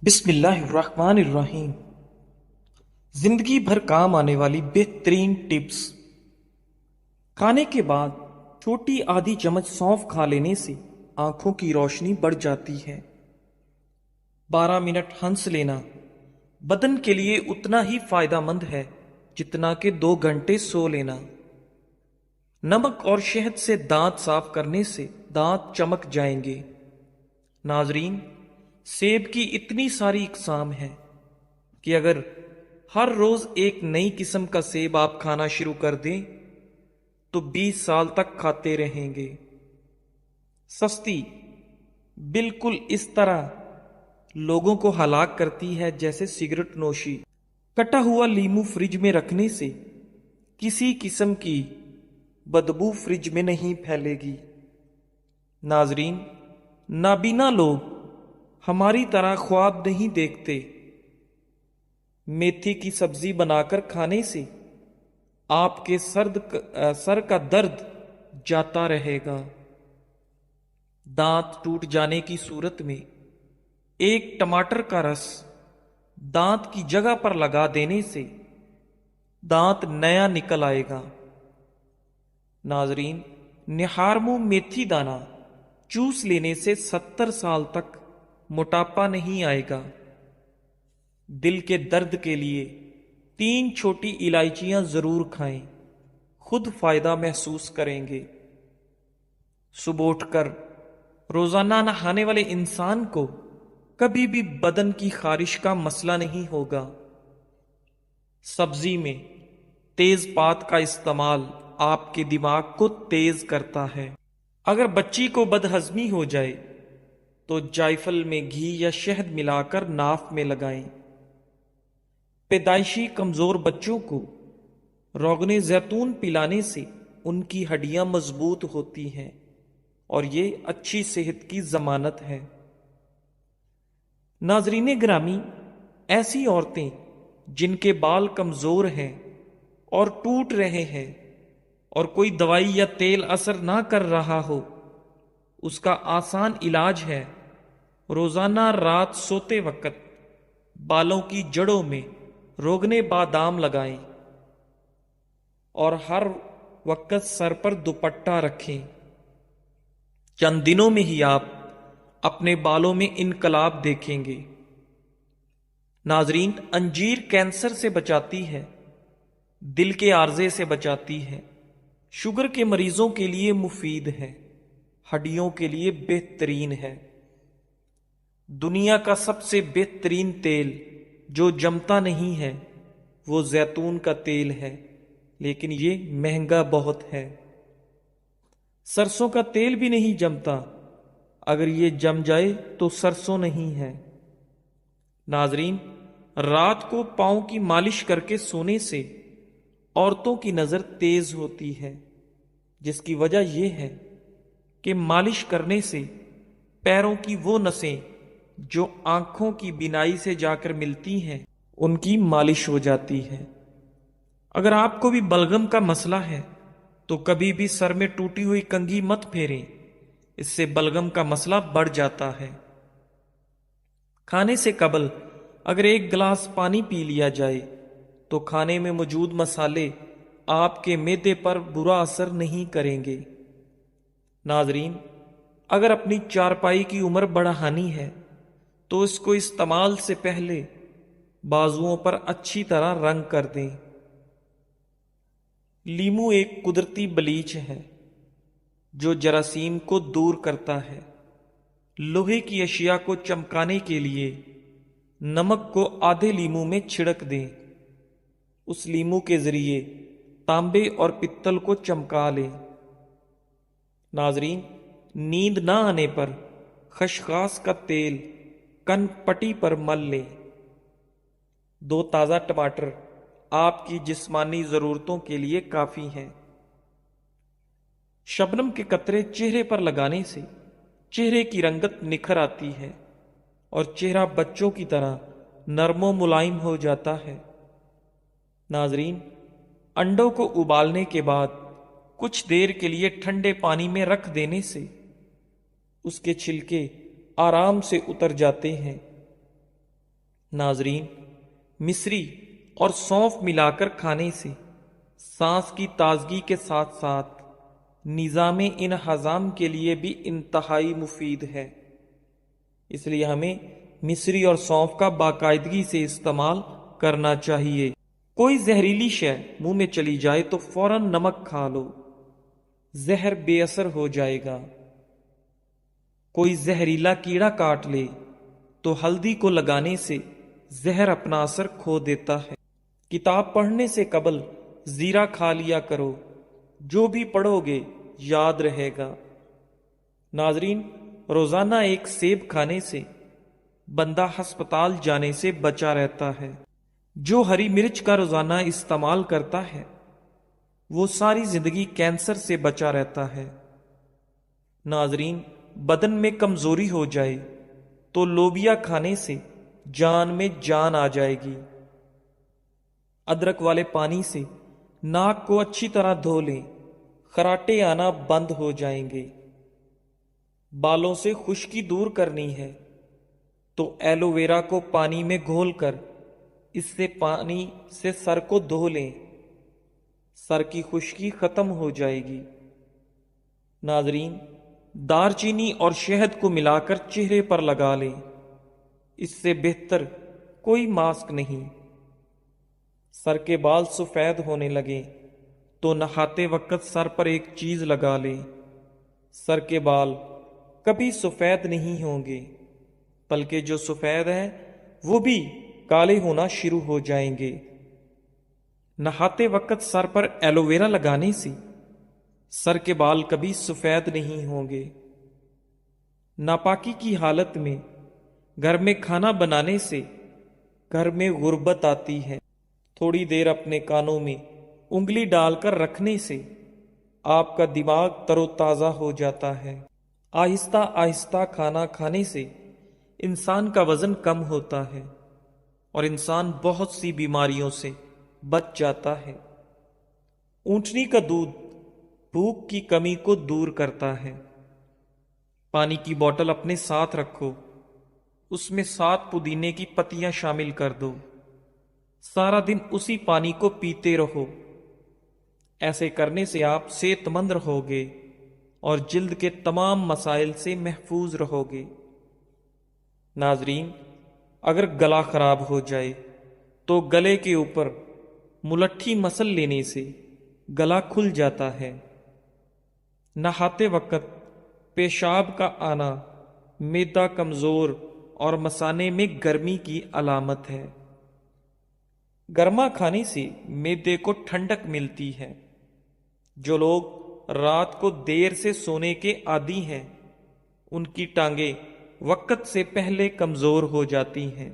بسم اللہ الرحمن الرحیم۔ زندگی بھر کام آنے والی بہترین ٹپس۔ کھانے کے بعد چھوٹی آدھی چمچ سونف کھا لینے سے آنکھوں کی روشنی بڑھ جاتی ہے۔ 12 منٹ ہنس لینا بدن کے لیے اتنا ہی فائدہ مند ہے جتنا کہ 2 گھنٹے سو لینا۔ نمک اور شہد سے دانت صاف کرنے سے دانت چمک جائیں گے۔ ناظرین، سیب کی اتنی ساری اقسام ہیں کہ اگر ہر روز ایک نئی قسم کا سیب آپ کھانا شروع کر دیں تو 20 سال تک کھاتے رہیں گے۔ سستی بالکل اس طرح لوگوں کو ہلاک کرتی ہے جیسے سگریٹ نوشی۔ کٹا ہوا لیمو فریج میں رکھنے سے کسی قسم کی بدبو فریج میں نہیں پھیلے گی۔ ناظرین، نابینا لوگ ہماری طرح خواب نہیں دیکھتے۔ میتھی کی سبزی بنا کر کھانے سے آپ کے سر کا درد جاتا رہے گا۔ دانت ٹوٹ جانے کی صورت میں ایک ٹماٹر کا رس دانت کی جگہ پر لگا دینے سے دانت نیا نکل آئے گا۔ ناظرین، نہار منہ میتھی دانہ چوس لینے سے 70 سال تک موٹاپا نہیں آئے گا۔ دل کے درد کے لیے 3 چھوٹی الائچیاں ضرور کھائیں، خود فائدہ محسوس کریں گے۔ صبح اٹھ کر روزانہ نہانے والے انسان کو کبھی بھی بدن کی خارش کا مسئلہ نہیں ہوگا۔ سبزی میں تیز پات کا استعمال آپ کے دماغ کو تیز کرتا ہے۔ اگر بچی کو بدہضمی ہو جائے تو جائفل میں گھی یا شہد ملا کر ناف میں لگائیں۔ پیدائشی کمزور بچوں کو روغن زیتون پلانے سے ان کی ہڈیاں مضبوط ہوتی ہیں اور یہ اچھی صحت کی ضمانت ہے۔ ناظرین گرامی، ایسی عورتیں جن کے بال کمزور ہیں اور ٹوٹ رہے ہیں اور کوئی دوائی یا تیل اثر نہ کر رہا ہو، اس کا آسان علاج ہے روزانہ رات سوتے وقت بالوں کی جڑوں میں روغن بادام لگائیں اور ہر وقت سر پر دوپٹہ رکھیں۔ چند دنوں میں ہی آپ اپنے بالوں میں انقلاب دیکھیں گے۔ ناظرین، انجیر کینسر سے بچاتی ہے، دل کے عارضے سے بچاتی ہے، شوگر کے مریضوں کے لیے مفید ہے، ہڈیوں کے لیے بہترین ہے۔ دنیا کا سب سے بہترین تیل جو جمتا نہیں ہے وہ زیتون کا تیل ہے، لیکن یہ مہنگا بہت ہے۔ سرسوں کا تیل بھی نہیں جمتا، اگر یہ جم جائے تو سرسوں نہیں ہے۔ ناظرین، رات کو پاؤں کی مالش کر کے سونے سے عورتوں کی نظر تیز ہوتی ہے، جس کی وجہ یہ ہے کہ مالش کرنے سے پیروں کی وہ نسیں جو آنکھوں کی بینائی سے جا کر ملتی ہیں ان کی مالش ہو جاتی ہے۔ اگر آپ کو بھی بلغم کا مسئلہ ہے تو کبھی بھی سر میں ٹوٹی ہوئی کنگھی مت پھیریں، اس سے بلغم کا مسئلہ بڑھ جاتا ہے۔ کھانے سے قبل اگر 1 گلاس پانی پی لیا جائے تو کھانے میں موجود مسالے آپ کے معدے پر برا اثر نہیں کریں گے۔ ناظرین، اگر اپنی چارپائی کی عمر بڑھانی ہے تو اس کو استعمال سے پہلے بازوؤں پر اچھی طرح رنگ کر دیں۔ لیمو ایک قدرتی بلیچ ہے جو جراثیم کو دور کرتا ہے۔ لوہے کی اشیاء کو چمکانے کے لیے نمک کو آدھے لیمو میں چھڑک دیں، اس لیمو کے ذریعے تانبے اور پتل کو چمکا لیں۔ ناظرین، نیند نہ آنے پر خشخاش کا تیل کن پٹی پر مل لیں۔ 2 تازہ ٹماٹر آپ کی جسمانی ضرورتوں کے لیے کافی ہیں۔ شبنم کے قطرے چہرے پر لگانے سے چہرے کی رنگت نکھر آتی ہے اور چہرہ بچوں کی طرح نرم و ملائم ہو جاتا ہے۔ ناظرین، انڈوں کو ابالنے کے بعد کچھ دیر کے لیے ٹھنڈے پانی میں رکھ دینے سے اس کے چھلکے آرام سے اتر جاتے ہیں۔ ناظرین، مصری اور سونف ملا کر کھانے سے سانس کی تازگی کے ساتھ ساتھ نظام انہضام کے لیے بھی انتہائی مفید ہے۔ اس لیے ہمیں مصری اور سونف کا باقاعدگی سے استعمال کرنا چاہیے۔ کوئی زہریلی شے منہ میں چلی جائے تو فوراً نمک کھا لو، زہر بے اثر ہو جائے گا۔ کوئی زہریلا کیڑا کاٹ لے تو ہلدی کو لگانے سے زہر اپنا اثر کھو دیتا ہے۔ کتاب پڑھنے سے قبل زیرہ کھا لیا کرو، جو بھی پڑھو گے یاد رہے گا۔ ناظرین، روزانہ ایک سیب کھانے سے بندہ ہسپتال جانے سے بچا رہتا ہے۔ جو ہری مرچ کا روزانہ استعمال کرتا ہے وہ ساری زندگی کینسر سے بچا رہتا ہے۔ ناظرین، بدن میں کمزوری ہو جائے تو لوبیا کھانے سے جان میں جان آ جائے گی۔ ادرک والے پانی سے ناک کو اچھی طرح دھو لیں، خراٹے آنا بند ہو جائیں گے۔ بالوں سے خشکی دور کرنی ہے تو ایلو ویرا کو پانی میں گھول کر اس سے پانی سے سر کو دھو لیں، سر کی خشکی ختم ہو جائے گی۔ ناظرین، دار چینی اور شہد کو ملا کر چہرے پر لگا لیں، اس سے بہتر کوئی ماسک نہیں۔ سر کے بال سفید ہونے لگیں تو نہاتے وقت سر پر ایک چیز لگا لیں، سر کے بال کبھی سفید نہیں ہوں گے، بلکہ جو سفید ہیں وہ بھی کالے ہونا شروع ہو جائیں گے۔ نہاتے وقت سر پر ایلو ویرا لگانے سے سر کے بال کبھی سفید نہیں ہوں گے۔ ناپاکی کی حالت میں گھر میں کھانا بنانے سے گھر میں غربت آتی ہے۔ تھوڑی دیر اپنے کانوں میں انگلی ڈال کر رکھنے سے آپ کا دماغ تر و تازہ ہو جاتا ہے۔ آہستہ آہستہ کھانا کھانے سے انسان کا وزن کم ہوتا ہے اور انسان بہت سی بیماریوں سے بچ جاتا ہے۔ اونٹنی کا دودھ بھوک کی کمی کو دور کرتا ہے۔ پانی کی بوتل اپنے ساتھ رکھو، اس میں 7 پودینے کی پتیاں شامل کر دو، سارا دن اسی پانی کو پیتے رہو۔ ایسے کرنے سے آپ صحت مند رہو گے اور جلد کے تمام مسائل سے محفوظ رہو گے۔ ناظرین، اگر گلا خراب ہو جائے تو گلے کے اوپر ملٹھی مسل لینے سے گلا کھل جاتا ہے۔ نہاتے وقت پیشاب کا آنا معدہ کمزور اور مثانے میں گرمی کی علامت ہے۔ گرما کھانے سے معدے کو ٹھنڈک ملتی ہے۔ جو لوگ رات کو دیر سے سونے کے عادی ہیں ان کی ٹانگیں وقت سے پہلے کمزور ہو جاتی ہیں۔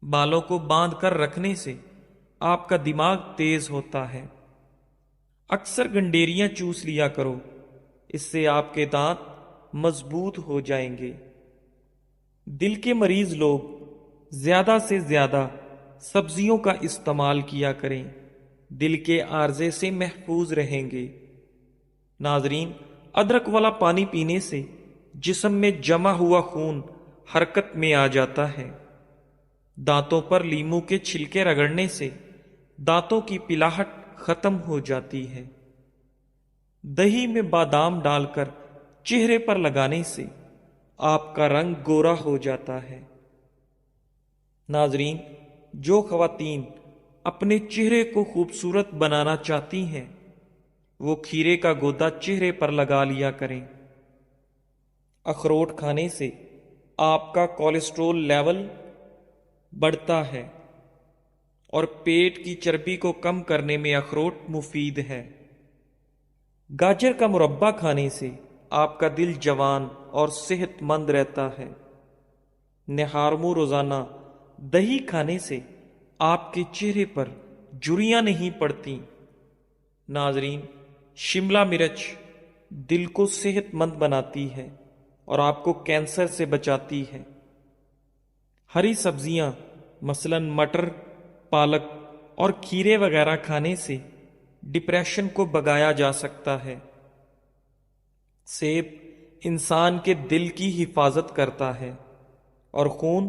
بالوں کو باندھ کر رکھنے سے آپ کا دماغ تیز ہوتا ہے۔ اکثر گنڈیریاں چوس لیا کرو، اس سے آپ کے دانت مضبوط ہو جائیں گے۔ دل کے مریض لوگ زیادہ سے زیادہ سبزیوں کا استعمال کیا کریں، دل کے عارضے سے محفوظ رہیں گے۔ ناظرین، ادرک والا پانی پینے سے جسم میں جمع ہوا خون حرکت میں آ جاتا ہے۔ دانتوں پر لیموں کے چھلکے رگڑنے سے دانتوں کی پلاہٹ ختم ہو جاتی ہے۔ دہی میں بادام ڈال کر چہرے پر لگانے سے آپ کا رنگ گورا ہو جاتا ہے۔ ناظرین، جو خواتین اپنے چہرے کو خوبصورت بنانا چاہتی ہیں وہ کھیرے کا گودا چہرے پر لگا لیا کریں۔ اخروٹ کھانے سے آپ کا کولیسٹرول لیول بڑھتا ہے اور پیٹ کی چربی کو کم کرنے میں اخروٹ مفید ہے۔ گاجر کا مربع کھانے سے آپ کا دل جوان اور صحت مند رہتا ہے۔ نہارمو روزانہ دہی کھانے سے آپ کے چہرے پر جھریاں نہیں پڑتی۔ ناظرین، شملہ مرچ دل کو صحت مند بناتی ہے اور آپ کو کینسر سے بچاتی ہے۔ ہری سبزیاں مثلاً مٹر، پالک اور کھیرے وغیرہ کھانے سے ڈپریشن کو بھگایا جا سکتا ہے۔ سیب انسان کے دل کی حفاظت کرتا ہے اور خون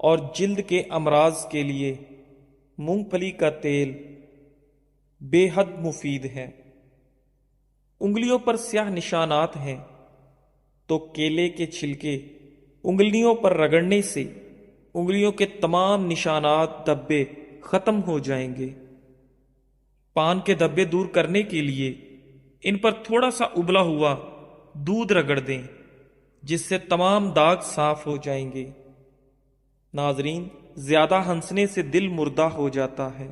اور جلد کے امراض کے لیے مونگ پھلی کا تیل بے حد مفید ہے۔ انگلیوں پر سیاہ نشانات ہیں تو کیلے کے چھلکے انگلیوں پر رگڑنے سے انگلیوں کے تمام نشانات دھبے ختم ہو جائیں گے۔ پان کے دھبے دور کرنے کے لیے ان پر تھوڑا سا ابلا ہوا دودھ رگڑ دیں، جس سے تمام داغ صاف ہو جائیں گے۔ ناظرین، زیادہ ہنسنے سے دل مردہ ہو جاتا ہے۔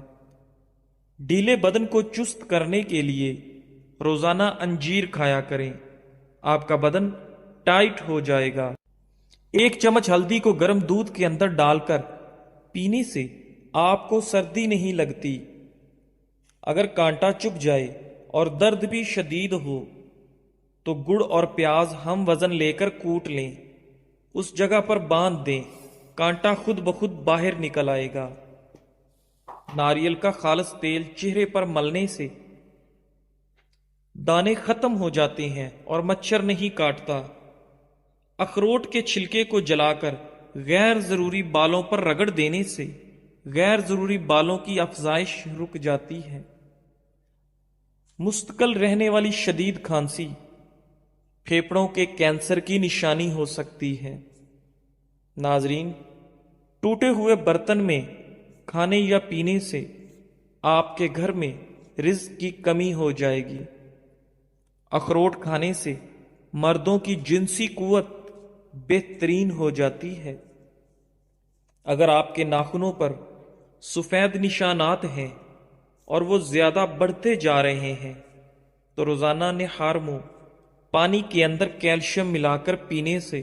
ڈھیلے بدن کو چست کرنے کے لیے روزانہ انجیر کھایا کریں، آپ کا بدن ٹائٹ ہو جائے گا۔ 1 چمچ ہلدی کو گرم دودھ کے اندر ڈال کر پینے سے آپ کو سردی نہیں لگتی۔ اگر کانٹا چبھ جائے اور درد بھی شدید ہو تو گڑ اور پیاز ہم وزن لے کر کوٹ لیں، اس جگہ پر باندھ دیں، کانٹا خود بخود باہر نکل آئے گا۔ ناریل کا خالص تیل چہرے پر ملنے سے دانے ختم ہو جاتے ہیں اور مچھر نہیں کاٹتا۔ اخروٹ کے چھلکے کو جلا کر غیر ضروری بالوں پر رگڑ دینے سے غیر ضروری بالوں کی افزائش رک جاتی ہے۔ مستقل رہنے والی شدید کھانسی پھیپھڑوں کے کینسر کی نشانی ہو سکتی ہے۔ ناظرین، ٹوٹے ہوئے برتن میں کھانے یا پینے سے آپ کے گھر میں رزق کی کمی ہو جائے گی۔ اخروٹ کھانے سے مردوں کی جنسی قوت بہترین ہو جاتی ہے۔ اگر آپ کے ناخنوں پر سفید نشانات ہیں اور وہ زیادہ بڑھتے جا رہے ہیں تو روزانہ نہار منہ پانی کے اندر کیلشیم ملا کر پینے سے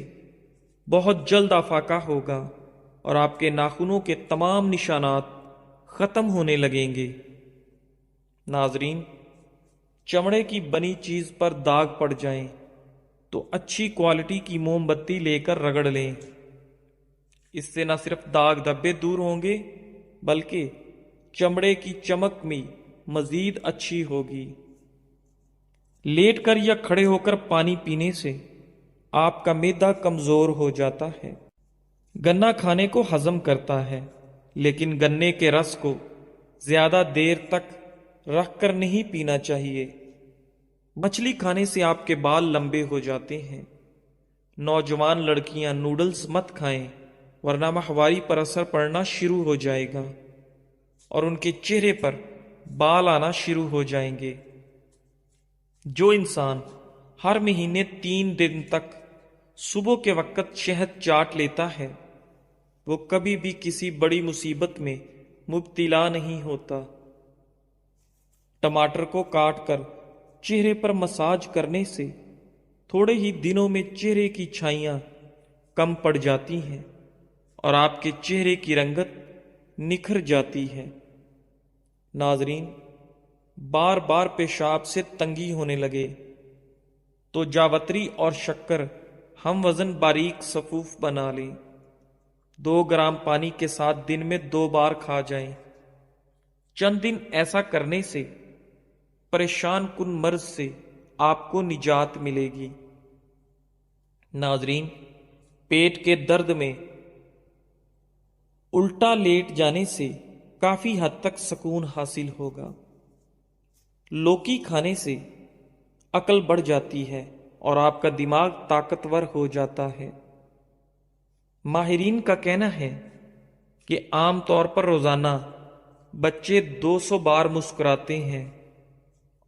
بہت جلد افاقہ ہوگا اور آپ کے ناخنوں کے تمام نشانات ختم ہونے لگیں گے۔ ناظرین، چمڑے کی بنی چیز پر داغ پڑ جائیں تو اچھی کوالٹی کی موم بتی لے کر رگڑ لیں، اس سے نہ صرف داغ دھبے دور ہوں گے بلکہ چمڑے کی چمک بھی مزید اچھی ہوگی۔ لیٹ کر یا کھڑے ہو کر پانی پینے سے آپ کا معدہ کمزور ہو جاتا ہے۔ گنا کھانے کو ہضم کرتا ہے، لیکن گنے کے رس کو زیادہ دیر تک رکھ کر نہیں پینا چاہیے۔ مچھلی کھانے سے آپ کے بال لمبے ہو جاتے ہیں۔ نوجوان لڑکیاں نوڈلز مت کھائیں ورنہ ماہواری پر اثر پڑنا شروع ہو جائے گا اور ان کے چہرے پر بال آنا شروع ہو جائیں گے۔ جو انسان ہر مہینے 3 دن تک صبح کے وقت شہد چاٹ لیتا ہے وہ کبھی بھی کسی بڑی مصیبت میں مبتلا نہیں ہوتا۔ ٹماٹر کو کاٹ کر چہرے پر مساج کرنے سے تھوڑے ہی دنوں میں چہرے کی چھائیاں کم پڑ جاتی ہیں اور آپ کے چہرے کی رنگت نکھر جاتی ہے۔ ناظرین، بار بار پیشاب سے تنگی ہونے لگے تو جاوتری اور شکر ہم وزن باریک صفوف بنا لیں، 2 گرام پانی کے ساتھ دن میں 2 بار کھا جائیں۔ چند دن ایسا کرنے سے پریشان کن مرض سے آپ کو نجات ملے گی۔ ناظرین، پیٹ کے درد میں الٹا لیٹ جانے سے کافی حد تک سکون حاصل ہوگا۔ لوکی کھانے سے عقل بڑھ جاتی ہے اور آپ کا دماغ طاقتور ہو جاتا ہے۔ ماہرین کا کہنا ہے کہ عام طور پر روزانہ بچے 200 بار مسکراتے ہیں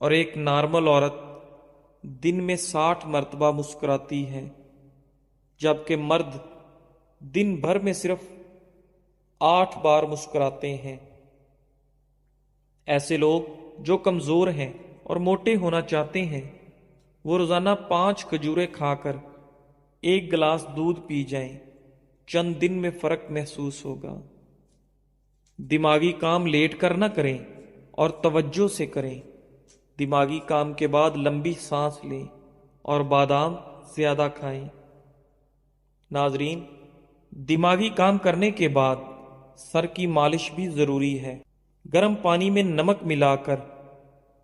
اور ایک نارمل عورت دن میں 60 مرتبہ مسکراتی ہے، جبکہ مرد دن بھر میں صرف 8 بار مسکراتے ہیں۔ ایسے لوگ جو کمزور ہیں اور موٹے ہونا چاہتے ہیں وہ روزانہ 5 کھجوریں کھا کر 1 گلاس دودھ پی جائیں، چند دن میں فرق محسوس ہوگا۔ دماغی کام لیٹ کر نہ کریں اور توجہ سے کریں۔ دماغی کام کے بعد لمبی سانس لیں اور بادام زیادہ کھائیں۔ ناظرین، دماغی کام کرنے کے بعد سر کی مالش بھی ضروری ہے۔ گرم پانی میں نمک ملا کر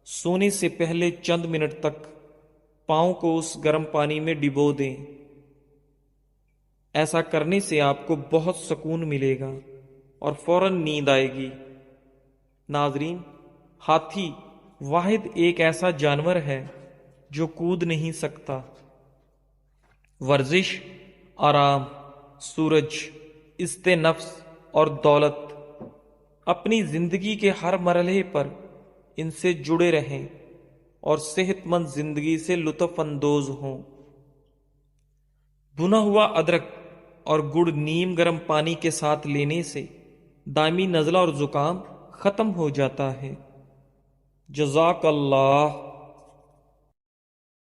سونے سے پہلے چند منٹ تک پاؤں کو اس گرم پانی میں ڈبو دیں۔ ایسا کرنے سے آپ کو بہت سکون ملے گا اور فوراً نیند آئے گی۔ ناظرین، ہاتھی واحد ایک ایسا جانور ہے جو کود نہیں سکتا۔ ورزش، آرام، سورج، عزت نفس اور دولت، اپنی زندگی کے ہر مرحلے پر ان سے جڑے رہیں اور صحت مند زندگی سے لطف اندوز ہوں۔ بھنا ہوا ادرک اور گڑ نیم گرم پانی کے ساتھ لینے سے دائمی نزلہ اور زکام ختم ہو جاتا ہے۔ جزاک اللہ۔